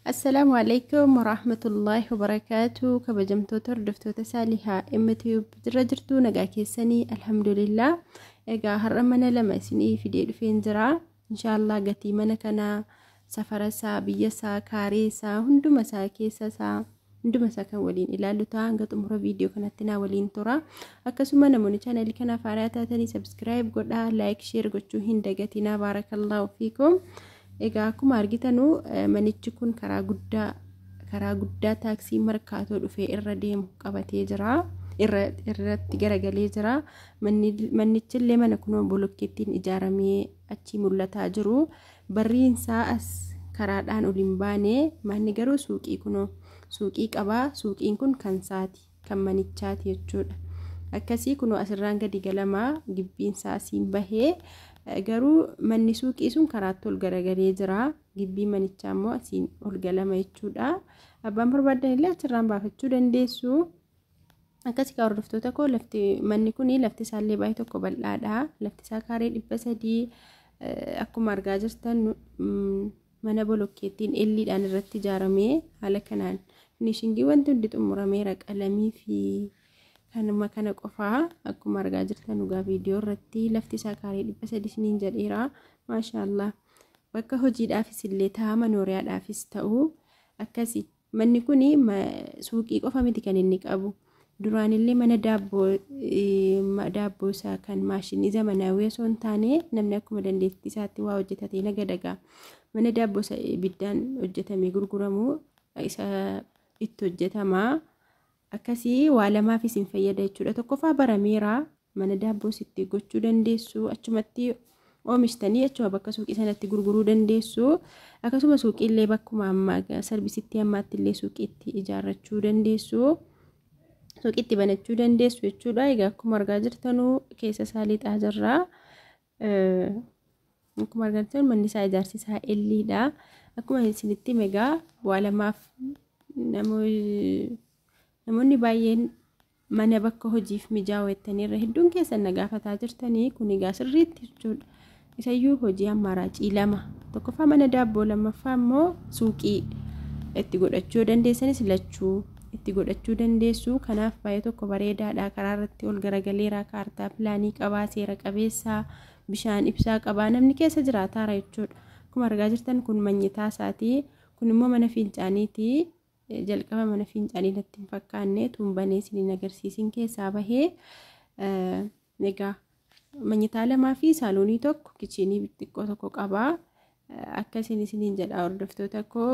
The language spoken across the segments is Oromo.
السلام عليكم ورحمة الله وبركاته. كبجمتو تردفتو تساليها إمتيو بدرجرتو نجا كيسني الحمد لله. إجا هرمنا لما سني في دير فين زرا إن شاء الله قتي منا كنا سفرسا بيسا كاريسا هندو مسا كيسا هندو مسا كولين إلى لوتا قط أمر فيديو كانت تناولين ترى أكسوما نموني channel كنا فاريتا تاني سبسكرايب قولها لايك شير قولتو هندقتنا بارك الله فيكم. Egaa akkuma argitanu manichi kun karaa guddaa taaksii markaatoo dhufee irra deemu qabatee jira. Irratti garagalee jira. Manichillee mana kunoo bolokkeettiin ijaaramee achi mul'ataa jiru. Barriinsaa as karaadhaan ol hin baane. Manni garuu suuqii kunoo suuqii qabaa. Suuqiin kun kan saati kan manichaati jechuudha. Akkasii kunoo asirraan gadi galamaa gibbiinsaa asiin bahee. Garuu manni suuqii sun karaatti ol garagalee jira. Gibbii manichaa immoo asiin ol galama jechuudha. Abbaan barbaadan illee achirraan baafachuu dandeessu. Akkasii kaa hordoftoota koo manni kuni lafti isaallee baay'ee tokko bal'aadha. Lafti isaa kaaree 300 akkuma argaa jirtan mana bolokkeettiin elliidhaan irratti ijaaramee haala kanaan finishingii wanti hundi xumurameera qalamii fi kanuma kana qofaa akkuma argaa jirtan dhugaa viidiyoo irratti lafti isaa kaaree 300 siniin jedheera. Maashaallah bakka hojiidhaafis illee ta'a manooriyaadhaafis ta'u akkasii manni kuni suuqii qofa miti kan inni qabu. Duraan illee mana daabboo isaa kan maashinii zamanaawii osoo hin taane namni akkuma dandeettii isaatti waa hojjetatee nagadagaa mana daabboo ibiddaan hojjetamee gurguramu isa itti hojjetamaa. Akkasii waa lamaafis hin fayyada jechuudha. Tokkoffaa barameera mana daabboo sitti gochuu dandeessu achumatti oomishtanii achuma bakka suuqii sanatti gurguruu dandeessu. Akkasuma suuqiillee bakkuma ammaa sarbisitti ammaatti illee suuqiitti ijaarrachuu dandeessu. Suuqiitti banachuu dandeessu jechuudha. Egaa akkuma argaa jirtanu keessa isaa lixaa jirra. Akkuma argaa jirtan manni isaa ijaarsi isaa elliidha. Akkuma isinitti egaa waa lamaaf namoonni baay'een mana bakka hojiif mijaa'u jettaniirra hedduun keessan nagaafataa jirtanii kun egaa sirriitti jechuudha. Isayyuu hojii ammaaraa ciilama. Tokkoffaa mana daabboo lammaffaa immoo suuqii itti godhachuu dandeessanis lachuu itti godhachuu dandeessu. Kanaaf baay'ee tokko bareedaadha. Karaa irratti ol garagaleera. Kaartaa pilaanii qabaa, seera qabeessaa, bishaan ibsaa qabaa. Namni keessa jiraataara jechuudha. Akkuma argaa jirtan kun manyitaa isaati. Kun immoo mana fincaaniiti. Jalqaba mana fincaanii natti hin fakkaanne tuumbanee isiniin agarsiisin keessaa bahee egaa manyitaa lamaa fi saaloonii tokko kichinii xiqqoo tokko qabaa. Akkasiin isiniin jedha hordoftoota koo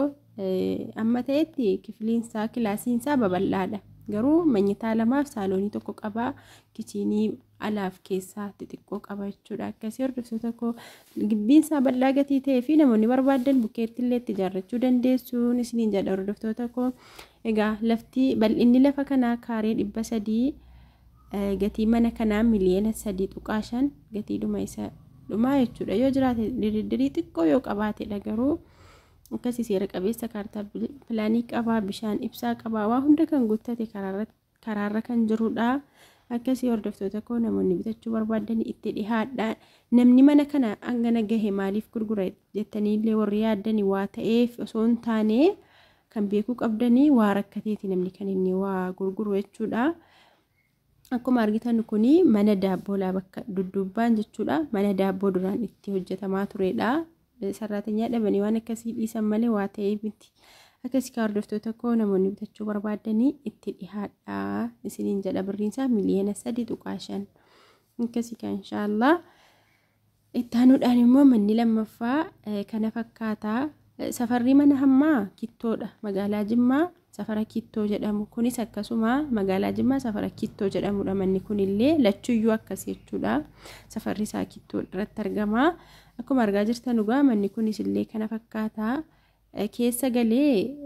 amma ta'etti kifliinsaa kilaasiinsaa babal'aadha. Garuu manyitaa lamaaf saaloonii tokko qabaa. Kichinii alaaf keessaa xixiqqoo qaba jechuudha. Akkasii hordoftoota koo gibbiinsaa bal'aa gatii ta'ee fi namoonni barbaadan bukeetti illee itti ijaarrachuu dandeessu isiniin jedha hordoftoota koo. Egaa lafti bal'inni lafa kanaa kaaree 300 gatii mana kanaa miliyoona 3.5 gatii dhuma isa dhumaa jechuudha. Yoo jiraate diriirii xiqqoo yoo qabaatedha garuu akkasii seera qabeessa kaartaa pilaanii qabaa, bishaan ibsaa qabaa, waa hunda kan guuttate karaarra kan jirudha. Akkasii hordoftoota koo namoonni bitachuu barbaadan itti dhihaadha. Namni mana kana hangana gahe maaliif gurgura jettanii illee warri yaaddanii waa ta'eef osoo hin taane kan beekuu qabdanii waa rakkateeti namni kan inni waa gurguru jechuudha. Akkuma argitan kuni mana daabboo bakka duddubbaan jechuudha. Mana daabboo duraan itti hojjetamaa turedha. Sarraatanii dhabanii waan akkasii dhiisan malee waa ta'eef miti. Akkasii kaa hordoftoota koo namoonni bitachuu barbaadanii itti dhihaadha isiniin jedha. Birriinsaa miliyoona 3.5. Akkasii kaa inshaallah. Itti aanuudhaan immoo manni lammaffaa kana fakkaata. Safarri mana hammaa kittoodha. Magaalaa Jimmaa safara kittoo jedhamu. Kunis akkasuma magaalaa Jimmaa safara kittoo jedhamudha. Manni kunillee lachuuyyuu akkasii jechuudha. Safarri isaa kittoo irratti argama. Akkuma argaa jirtan dhugaa manni kunis illee kana fakkaata. Keessa galee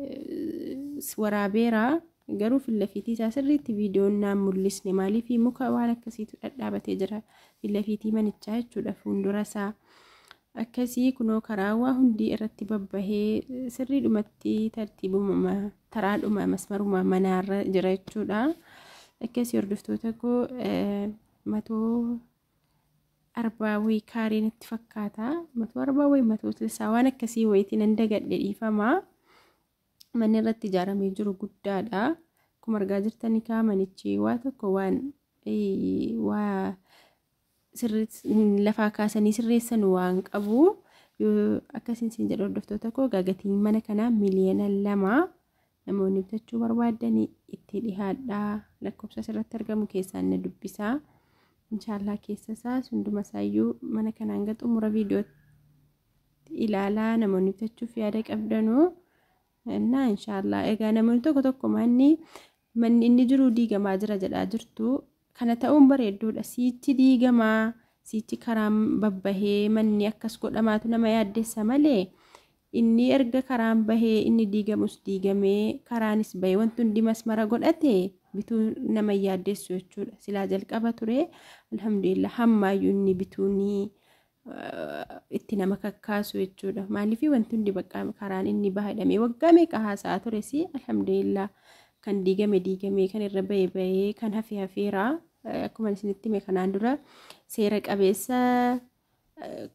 waraabeera garuu fillafiitii isaa sirriitti viidiyoon naan mul'isne maaliif muka waan akkasiitu dhadhaabatee jira fillafiitii manichaa jechuudha fuuldura isaa. Akkasii kunoo karaawaa hundi irratti babbahee sirriidhumatti tartiibuma taraadhuma masmaruma manaarra jira jechuudha. Akkasii hordoftoota koo matoo arbawii kaareen itti fakkaata. Matoo arbawii matoo tilsaa waan akkasii wayitiin handa gadhe dhiifama. manni irratti ijaaramee jiru guddaadha. Akkuma argaa jirtanii manichi waa tokko waa lafaa kaasanii sirreessan waan qabu. Akkasiin siin jedhu hordoftoota koo gatiin mana kanaa miliyoona 2 namoonni bitachuu barbaadanii itti dhihaadhaa. Lakkoofsa asirratti argamu keessaan na dubbisaa. Inshaallah keessa isaas hunduma isaayyuu mana kanaan hanga xumura viidiyoo ilaalaa namoonni bitachuuf yaada qabdanuu. Inshaallah egaa namoonni tokko manni inni jiru diigamaa jira jedhaa jirtu. Kana ta'uun bareedduudha. Siichi diigamaa, siichi karaan babbahee manni akkas godhamaatu nama yaaddessa malee inni erga karaan bahee inni diigamus diigamee karaanis bahee wanti hundi masmara godhate bituu nama yaaddessu jechuudha. Silaa jalqaba ture alhamdulillah hammaayyuu inni bituuni itti nama kakkaasu jechuudha. Maaliif wanti hundi bakka karaan inni bahadhamee waggaa meeqa haasaa ture si alhamdulillah. Kan diigame kan irra bahee kan hafeera akkuma isinitti hime kanaan dura seera qabeessa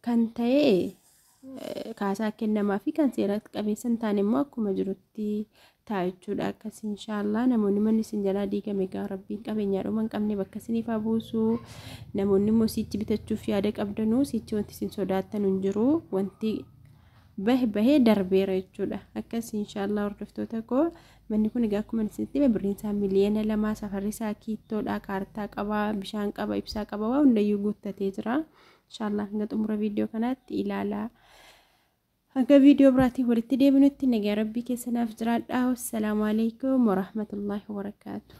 kan ta'e kaasaa kennamaa fi kan seera qabeessa hin taane immoo akkuma jirutti ta'a jechuudha. Akkas inshaallah namoonni manni isin jalaa diigame gaa rabbiin qabeenyaadhuma hin qabne bakka isiniif haa buusu. Namoonni immoo siichi bitachuuf yaada qabdanuu siichi wanti isin sodaattan hin jiru wanti bahee darbeera jechuudha. Akkas inshaallah hordoftoota koo manni kun egaa akkuma isinitti hime birriin isaa miliyoona 2 safarri isaa kiittoodha, kaartaa qaba, bishaan qaba, ibsaa qaba, waa hundayyuu guuttatee jira. Inshaallah hanga xumura viidiyoo kanaatti ilaalaa. Hanga viidiyoo biraatiin walitti deebinutti nagaa rabbii keessanaaf jiraadhaa. Wassalaamu alaikum warahmatullahi wabarakatuh.